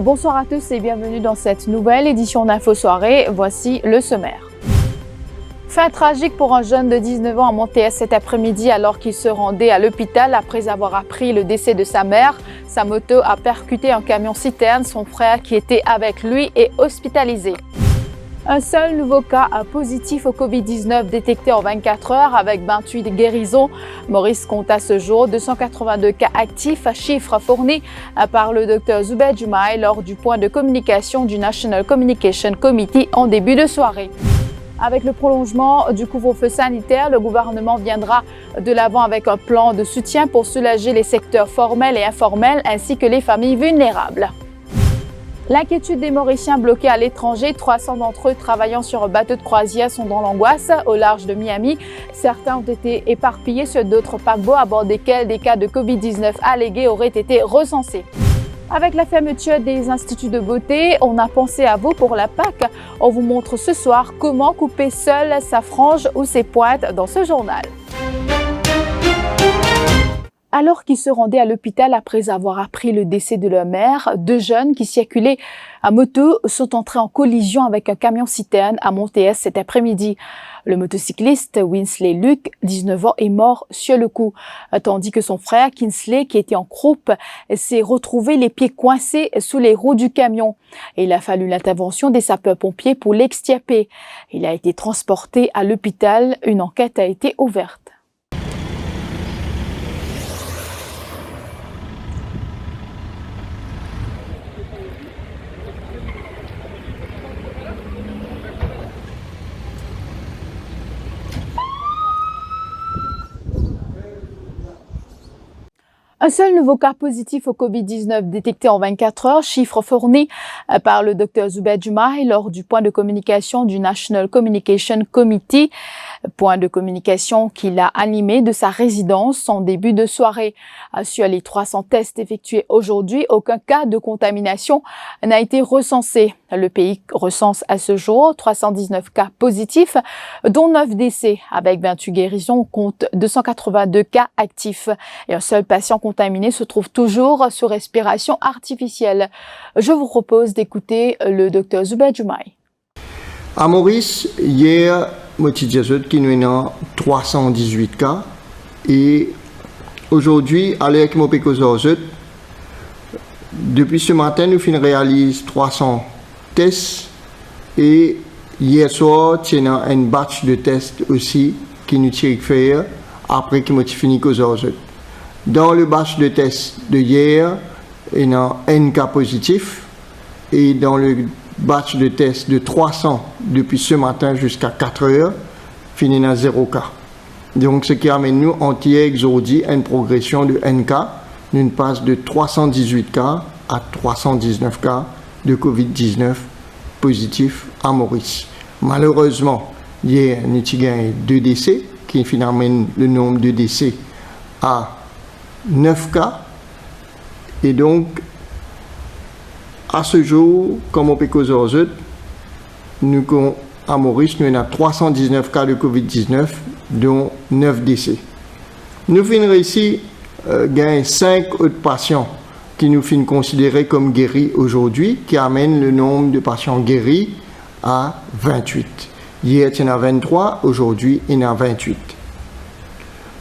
Bonsoir à tous et bienvenue dans cette nouvelle édition d'Info Soirée. Voici le sommaire. Fin tragique pour un jeune de 19 ans à Montéès cet après-midi alors qu'il se rendait à l'hôpital après avoir appris le décès de sa mère. Sa moto a percuté un camion-citerne. Son frère qui était avec lui est hospitalisé. Un seul nouveau cas positif au Covid-19 détecté en 24 heures avec 28 guérisons. Maurice compte à ce jour 282 cas actifs, chiffre fourni par le Dr Zubair Jumaye lors du point de communication du National Communication Committee en début de soirée. Avec le prolongement du couvre-feu sanitaire, le gouvernement viendra de l'avant avec un plan de soutien pour soulager les secteurs formels et informels ainsi que les familles vulnérables. L'inquiétude des Mauriciens bloqués à l'étranger, 300 d'entre eux travaillant sur un bateau de croisière sont dans l'angoisse au large de Miami. Certains ont été éparpillés sur d'autres paquebots à bord desquels des cas de Covid-19 allégués auraient été recensés. Avec la fermeture des instituts de beauté, on a pensé à vous pour la Pâques. On vous montre ce soir comment couper seule sa frange ou ses pointes dans ce journal. Alors qu'ils se rendaient à l'hôpital après avoir appris le décès de leur mère, deux jeunes qui circulaient à moto sont entrés en collision avec un camion-citerne à Montéès cet après-midi. Le motocycliste Winsley Luke, 19 ans, est mort sur le coup, tandis que son frère Kinsley, qui était en croupe, s'est retrouvé les pieds coincés sous les roues du camion. Et il a fallu l'intervention des sapeurs-pompiers pour l'extirper. Il a été transporté à l'hôpital. Une enquête a été ouverte. Un seul nouveau cas positif au Covid-19 détecté en 24 heures, chiffre fourni par le Dr Zubair Jumaye lors du point de communication du National Communication Committee, point de communication qu'il a animé de sa résidence en début de soirée. Sur les 300 tests effectués aujourd'hui, aucun cas de contamination n'a été recensé. Le pays recense à ce jour 319 cas positifs, dont 9 décès. Avec 28 guérisons, on compte 282 cas actifs. Et un seul patient contaminé se trouve toujours sous respiration artificielle. Je vous propose d'écouter le Dr Zubair Jumaye. À Maurice, hier, qui nous a 318 cas. Et aujourd'hui, à l'heure que depuis ce matin, nous réalisons 300 tests. Et hier soir, il y a un batch de tests aussi qui nous tire faire après que nous fini Dans le batch de tests de hier, il y a un cas positif. Et dans le batch de tests de 300 depuis ce matin jusqu'à 4 heures, fini à 0 cas. Donc, ce qui amène nous, entier aujourd'hui, une progression de N cas. Nous passons de 318 cas à 319 cas de Covid-19 positifs à Maurice. Malheureusement, hier, nous avons 2 décès, qui finalement le nombre de décès à 9 cas. Et donc, à ce jour, comme on peut causer aux autres, nous, à Maurice, nous avons 319 cas de Covid-19, dont 9 décès. Nous finissons ici, gagner 5 autres patients qui nous finissent considérés comme guéris aujourd'hui, qui amènent le nombre de patients guéris à 28. Hier, il y en a 23, aujourd'hui, il y en a 28.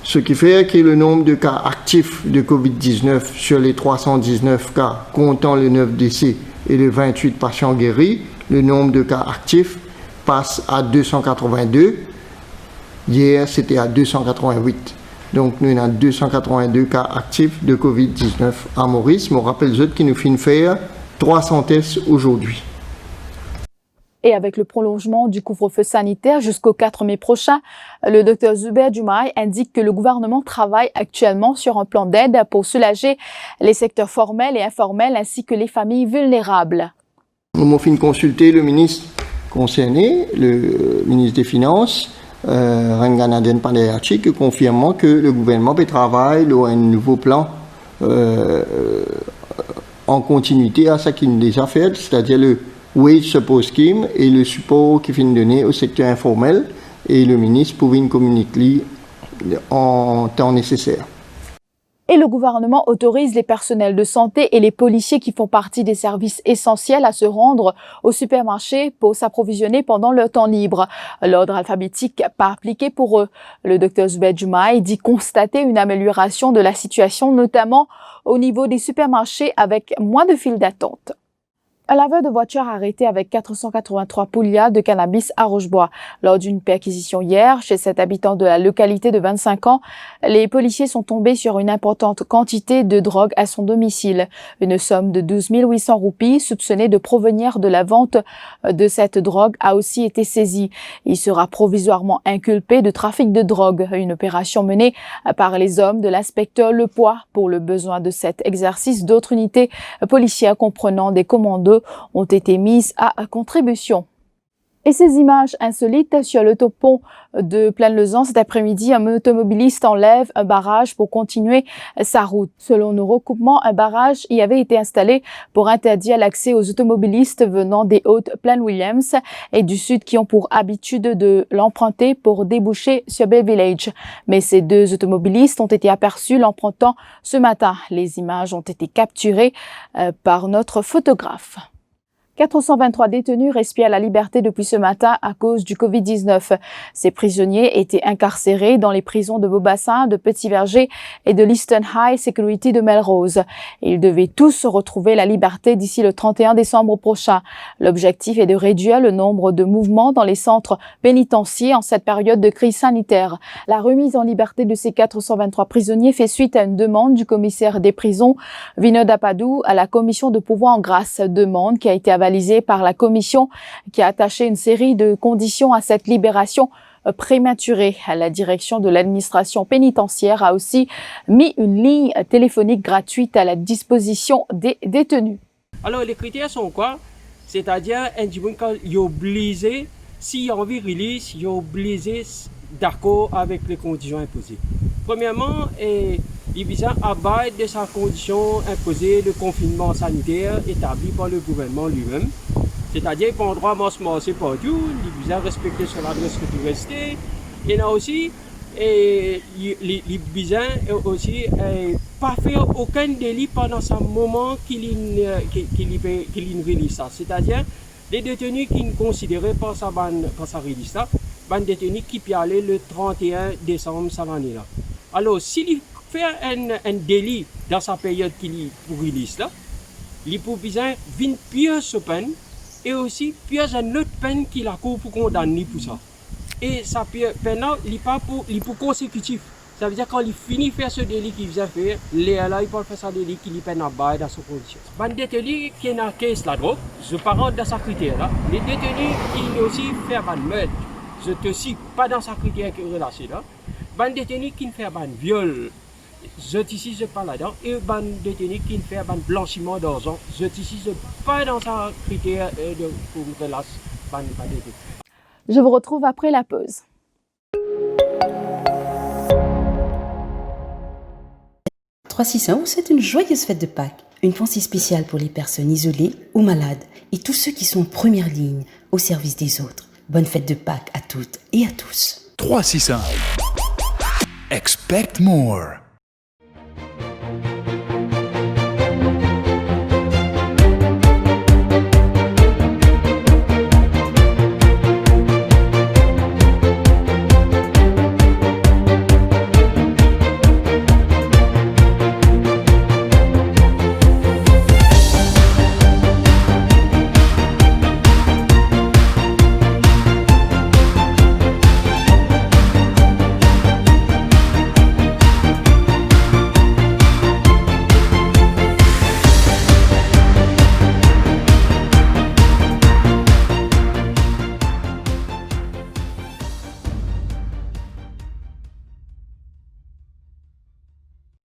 Ce qui fait que le nombre de cas actifs de Covid-19 sur les 319 cas, comptant les 9 décès et les 28 patients guéris, le nombre de cas actifs passe à 282. Hier, c'était à 288. Donc, nous avons 282 cas actifs de Covid-19 à Maurice. Mais on rappelle les autres qui nous finissent faire 300 tests aujourd'hui. Et avec le prolongement du couvre-feu sanitaire jusqu'au 4 mai prochain, le Dr Zubair Jumaye indique que le gouvernement travaille actuellement sur un plan d'aide pour soulager les secteurs formels et informels ainsi que les familles vulnérables. Nous avons fait consulter le ministre concerné, le ministre des Finances, Ranganaden Pandayachi, qui confirme que le gouvernement travaille sur un nouveau plan en continuité à ce qu'il a déjà fait, c'est-à-dire le Wage Support Scheme et le support qui finit donné au secteur informel, et le ministre pouvait communiquer en temps nécessaire. Et le gouvernement autorise les personnels de santé et les policiers qui font partie des services essentiels à se rendre au supermarché pour s'approvisionner pendant leur temps libre. L'ordre alphabétique pas appliqué pour eux. Le Dr Zubair Jumaï dit constater une amélioration de la situation, notamment au niveau des supermarchés avec moins de files d'attente. Un laveur de voiture arrêté avec 483 poulias de cannabis à Rochebois. Lors d'une perquisition hier chez cet habitant de la localité de 25 ans, les policiers sont tombés sur une importante quantité de drogue à son domicile. Une somme de 12 800 roupies soupçonnée de provenir de la vente de cette drogue a aussi été saisie. Il sera provisoirement inculpé de trafic de drogue. Une opération menée par les hommes de l'inspecteur Lepoix. Pour le besoin de cet exercice, d'autres unités policières comprenant des commandos ont été mises à contribution. Et ces images insolites sur le pont de Plaine-Lezan cet après-midi, un automobiliste enlève un barrage pour continuer sa route. Selon nos recoupements, un barrage y avait été installé pour interdire l'accès aux automobilistes venant des Hautes-Plaines-Williams et du Sud qui ont pour habitude de l'emprunter pour déboucher sur Bay Village. Mais ces deux automobilistes ont été aperçus l'empruntant ce matin. Les images ont été capturées par notre photographe. 423 détenus respirent la liberté depuis ce matin à cause du Covid-19. Ces prisonniers étaient incarcérés dans les prisons de Beaubassin, de Petit-Verger et de l'Eastern High Security de Melrose. Ils devaient tous retrouver la liberté d'ici le 31 décembre prochain. L'objectif est de réduire le nombre de mouvements dans les centres pénitentiaires en cette période de crise sanitaire. La remise en liberté de ces 423 prisonniers fait suite à une demande du commissaire des prisons, Vinod Apadou, à la commission de pourvoi en grâce. Demande qui a été avalisée par la commission qui a attaché une série de conditions à cette libération prématurée. La direction de l'administration pénitentiaire a aussi mis une ligne téléphonique gratuite à la disposition des détenus. Alors les critères sont quoi? C'est-à-dire quand il est obligé, s'il y a envie de release, il est obligé d'accord avec les conditions imposées. Premièrement, il vise à abattre de sa condition imposée le confinement sanitaire établi par le gouvernement lui-même. C'est-à-dire qu'il a droit à marcher partout, il vise à respecter son adresse de rester. Il y en a aussi, il vise aussi pas faire aucun délit pendant ce moment qu'il release. C'est-à-dire les détenus qui ne considéraient pas sa release là, les détenus qui peuvent aller le 31 décembre cette année-là. Alors, s'il fait un délit dans sa période qu'il est pour release là, il peut besoin d'une pire peine et aussi pire une autre peine qu'il a pour condamner pour ça. Et sa peine là, il est pour consécutif. Ça veut dire quand il finit de faire ce délit qu'il vient faire, là il peut faire ce délit qu'il peine à bail dans sa condition. Les détenus qui ont caisse la drogue, je parle dans sa critère là. Les détenus qui aussi faire un meurtre, je te cite pas dans sa critère qui est relâché là. Les détenus qui font un viol, je parle là-dedans. Et les détenus qui font un blanchiment d'argent, je pas dans sa critère pour relâcher les détenus. Je vous retrouve après la pause. C'est une joyeuse fête de Pâques. Une pensée spéciale pour les personnes isolées ou malades et tous ceux qui sont en première ligne au service des autres. Bonne fête de Pâques à toutes et à tous. 365. Expect more.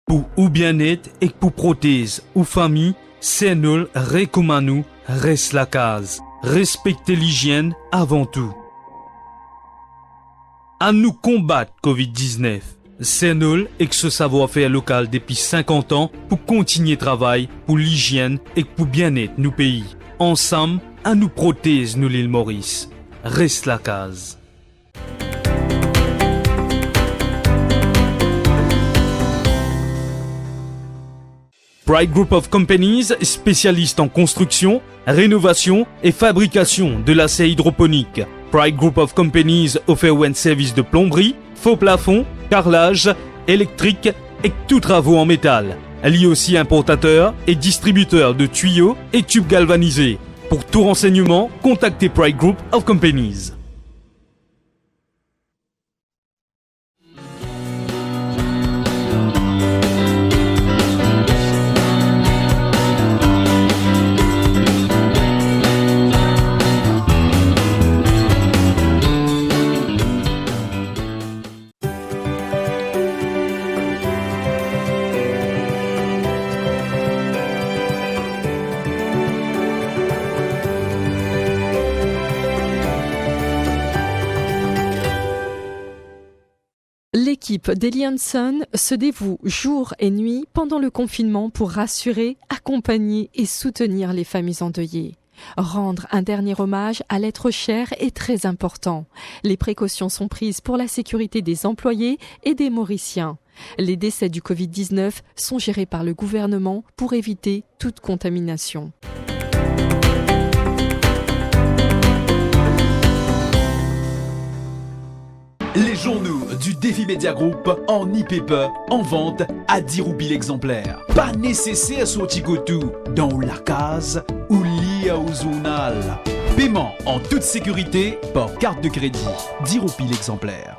Pour ou bien-être et pour prothèse ou famille, c'est nous recommandons reste la case. Respectez l'hygiène avant tout. À nous combattre Covid-19. C'est nous et que ce savoir-faire local depuis 50 ans pour continuer travail pour l'hygiène et pour bien-être nous pays. Ensemble, à nous prothèse nous l'île Maurice. Reste la case. Pride Group of Companies, spécialiste en construction, rénovation et fabrication de l'acier hydroponique. Pride Group of Companies offre un service de plomberie, faux plafond, carrelage, électrique et tous travaux en métal. Elle est aussi importateur et distributeur de tuyaux et tubes galvanisés. Pour tout renseignement, contactez Pride Group of Companies. L'équipe d'Eli Hanson se dévoue jour et nuit pendant le confinement pour rassurer, accompagner et soutenir les familles endeuillées. Rendre un dernier hommage à l'être cher est très important. Les précautions sont prises pour la sécurité des employés et des Mauriciens. Les décès du Covid-19 sont gérés par le gouvernement pour éviter toute contamination. Les journaux du Défi Media Group en e-paper en vente à 10 roupies l'exemplaire. Pas nécessaire sortir tout dans la case ou lié au journal. Paiement en toute sécurité par carte de crédit. 10 roupies l'exemplaire.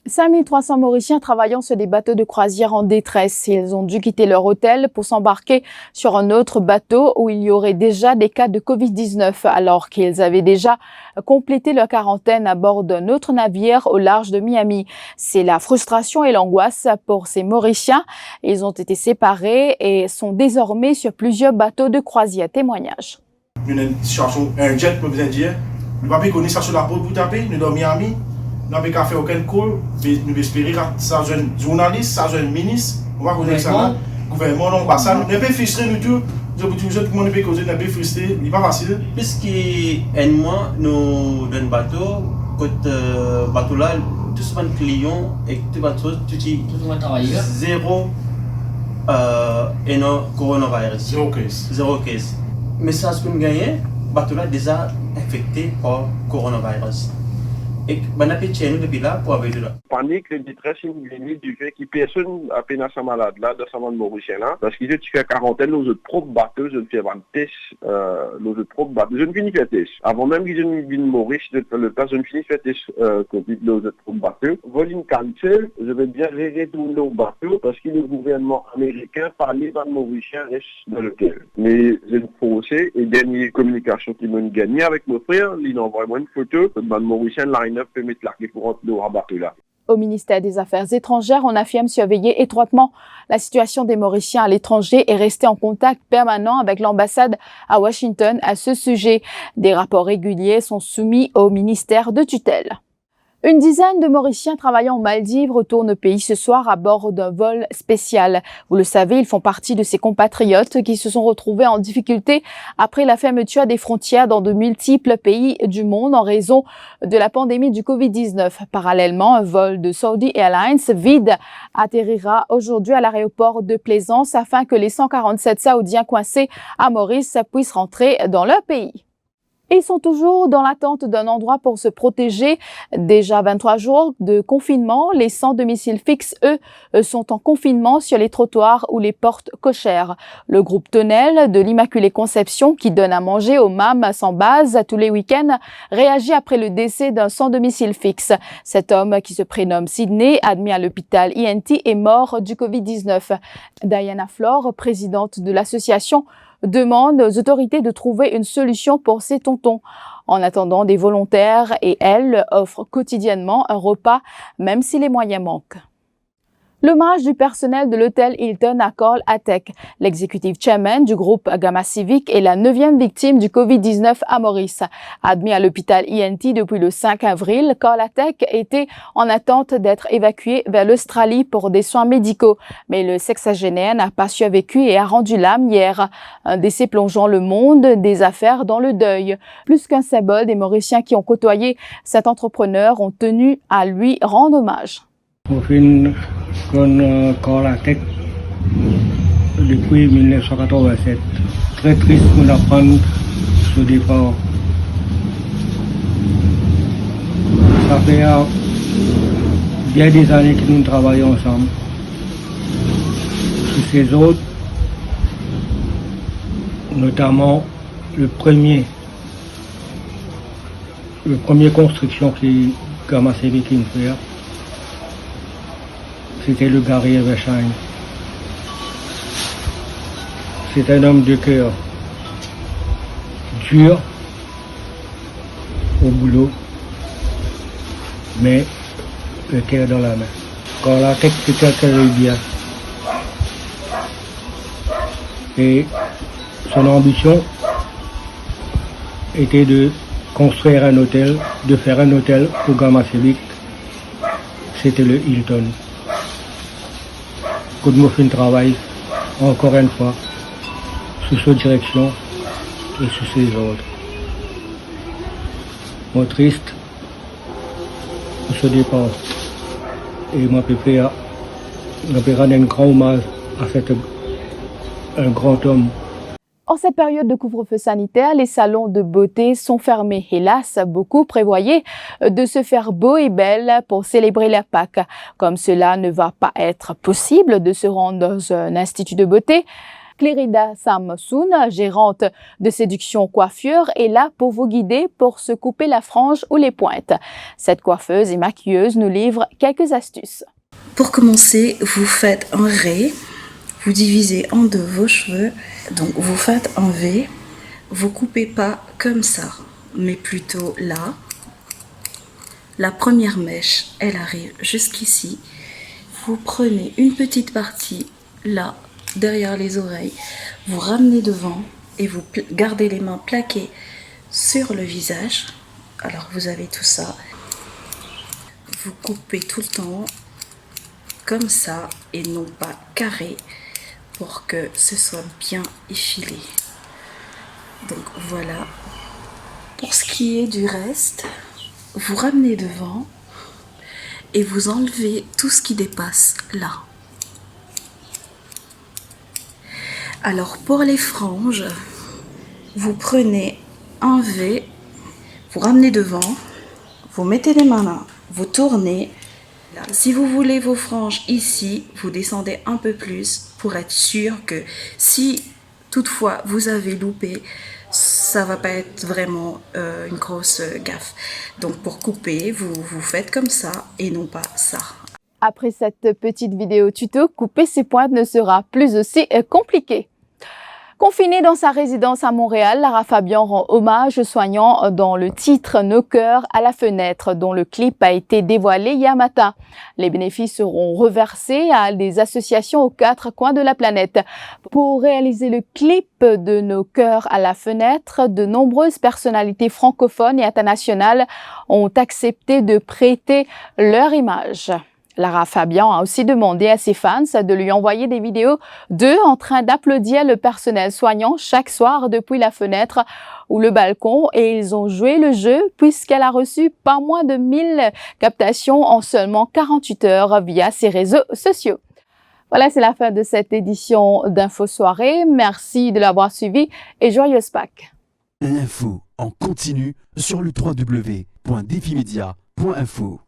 « 5300 Mauriciens travaillant sur des bateaux de croisière en détresse. Ils ont dû quitter leur hôtel pour s'embarquer sur un autre bateau où il y aurait déjà des cas de Covid-19 alors qu'ils avaient déjà complété leur quarantaine à bord d'un autre navire au large de Miami. C'est la frustration et l'angoisse pour ces Mauriciens. Ils ont été séparés et sont désormais sur plusieurs bateaux de croisière. Témoignage. Une situation urgente, je peux dire. Nous ne pouvons pas connaître ça sur la porte pour taper. Nous sommes à Miami. Nous n'avons pas fait aucun call, nous espérons que ça soit un journaliste, ça soit un ministre, on va connaître ça là, gouvernement, l'ambassade, nous sommes pas frustrés du tout, tout le monde peut causer, nous sommes pas frustrés, ce n'est pas facile. Puisque un mois, nous donnons bateau, quand bateau là, tous les clients et tous les bateaux, zéro et non coronavirus. Zéro case. Mais ça, ce qu'on gagne, bateau là déjà infecté par coronavirus. Et ben appétit nous depuis là pour avoir de là. Panique, le détresse immédiate du fait que personne a peine à sa malade là, dans sa monde mauricien là, parce qu'ils ont fait quarantaine, nos autres propres bateaux, je ne fais pas de test, nos autres propres bateaux, je ne finis pas de test. Avant même qu'ils aient une Maurice, le temps je ne finis pas de test, Covid, nos autres propres bateaux. Volume cancel, je vais bien retourner au bateau, parce que le gouvernement américain parlait d'un Mauricien reste dans l'hôtel. Mais j'ai forcé, et dernière communication qui m'a gagné avec mon frère, il envoie moi une photo, d'un Mauricien line peut mettre la clé pour rentrer au bateau là. Au ministère des Affaires étrangères, on affirme surveiller étroitement la situation des Mauriciens à l'étranger et rester en contact permanent avec l'ambassade à Washington à ce sujet. Des rapports réguliers sont soumis au ministère de tutelle. Une dizaine de Mauriciens travaillant aux Maldives retournent au pays ce soir à bord d'un vol spécial. Vous le savez, ils font partie de ces compatriotes qui se sont retrouvés en difficulté après la fermeture des frontières dans de multiples pays du monde en raison de la pandémie du Covid-19. Parallèlement, un vol de Saudi Airlines vide atterrira aujourd'hui à l'aéroport de Plaisance afin que les 147 Saoudiens coincés à Maurice puissent rentrer dans leur pays. Ils sont toujours dans l'attente d'un endroit pour se protéger. Déjà 23 jours de confinement, les sans domicile fixe, eux, sont en confinement sur les trottoirs ou les portes cochères. Le groupe Tonnelle de l'Immaculée Conception, qui donne à manger aux mâmes sans base tous les week-ends, réagit après le décès d'un sans domicile fixe. Cet homme, qui se prénomme Sydney, admis à l'hôpital INT, est mort du Covid-19. Diana Flore, présidente de l'association, demande aux autorités de trouver une solution pour ses tontons. En attendant, des volontaires et elle offrent quotidiennement un repas, même si les moyens manquent. L'hommage du personnel de l'hôtel Hilton à Karl Attek, l'executive chairman du groupe Gamma Civic et la 9e victime du Covid-19 à Maurice. Admis à l'hôpital INT depuis le 5 avril, Karl Attek était en attente d'être évacué vers l'Australie pour des soins médicaux. Mais le sexagénaire n'a pas survécu et a rendu l'âme hier. Un décès plongeant le monde des affaires dans le deuil. Plus qu'un symbole, des Mauriciens qui ont côtoyé cet entrepreneur ont tenu à lui rendre hommage. Karl Attek depuis 1987. Très triste pour apprendre ce départ. Ça fait bien des années que nous travaillons ensemble. Sur ces autres, notamment le premier construction que Gamma Civic a fait. C'était le Gary Evershine. C'est un homme de cœur, dur au boulot, mais le cœur dans la main. Quand la tête c'était bien. Et son ambition était de construire un hôtel, de faire un hôtel pour Gamma Civic. C'était le Hilton. Good Muffin travaille encore une fois sous sa direction et sous ses ordres. Moi triste pour ce départ et moi peux rendre un grand hommage à un grand homme. En cette période de couvre-feu sanitaire, les salons de beauté sont fermés. Hélas, beaucoup prévoyaient de se faire beau et belle pour célébrer la Pâques. Comme cela ne va pas être possible de se rendre dans un institut de beauté, Clérida Samsoun, gérante de Séduction Coiffure, est là pour vous guider pour se couper la frange ou les pointes. Cette coiffeuse et maquilleuse nous livre quelques astuces. Pour commencer, vous faites un ray. Vous divisez en deux vos cheveux, donc vous faites un V, vous coupez pas comme ça, mais plutôt là. La première mèche, elle arrive jusqu'ici. Vous prenez une petite partie là, derrière les oreilles, vous ramenez devant et vous gardez les mains plaquées sur le visage. Alors vous avez tout ça. Vous coupez tout le temps comme ça et non pas carré, pour que ce soit bien effilé. Donc voilà. Pour ce qui est du reste, vous ramenez devant et vous enlevez tout ce qui dépasse là. Alors pour les franges, vous prenez un V, vous ramenez devant, vous mettez les mains là, vous tournez. Si vous voulez vos franges ici, vous descendez un peu plus pour être sûr que si toutefois vous avez loupé, ça va pas être vraiment une grosse gaffe. Donc pour couper, vous faites comme ça et non pas ça. Après cette petite vidéo tuto, couper ses pointes ne sera plus aussi compliqué. Confinée dans sa résidence à Montréal, Lara Fabian rend hommage aux soignants dans le titre « Nos cœurs à la fenêtre » dont le clip a été dévoilé hier matin. Les bénéfices seront reversés à des associations aux 4 coins de la planète. Pour réaliser le clip de « Nos cœurs à la fenêtre », de nombreuses personnalités francophones et internationales ont accepté de prêter leur image. Lara Fabian a aussi demandé à ses fans de lui envoyer des vidéos d'eux en train d'applaudir le personnel soignant chaque soir depuis la fenêtre ou le balcon, et ils ont joué le jeu puisqu'elle a reçu pas moins de 1000 captations en seulement 48 heures via ses réseaux sociaux. Voilà, c'est la fin de cette édition d'Info Soirée. Merci de l'avoir suivi et joyeuse Pâques. L'info en continu sur le www.defimedia.info.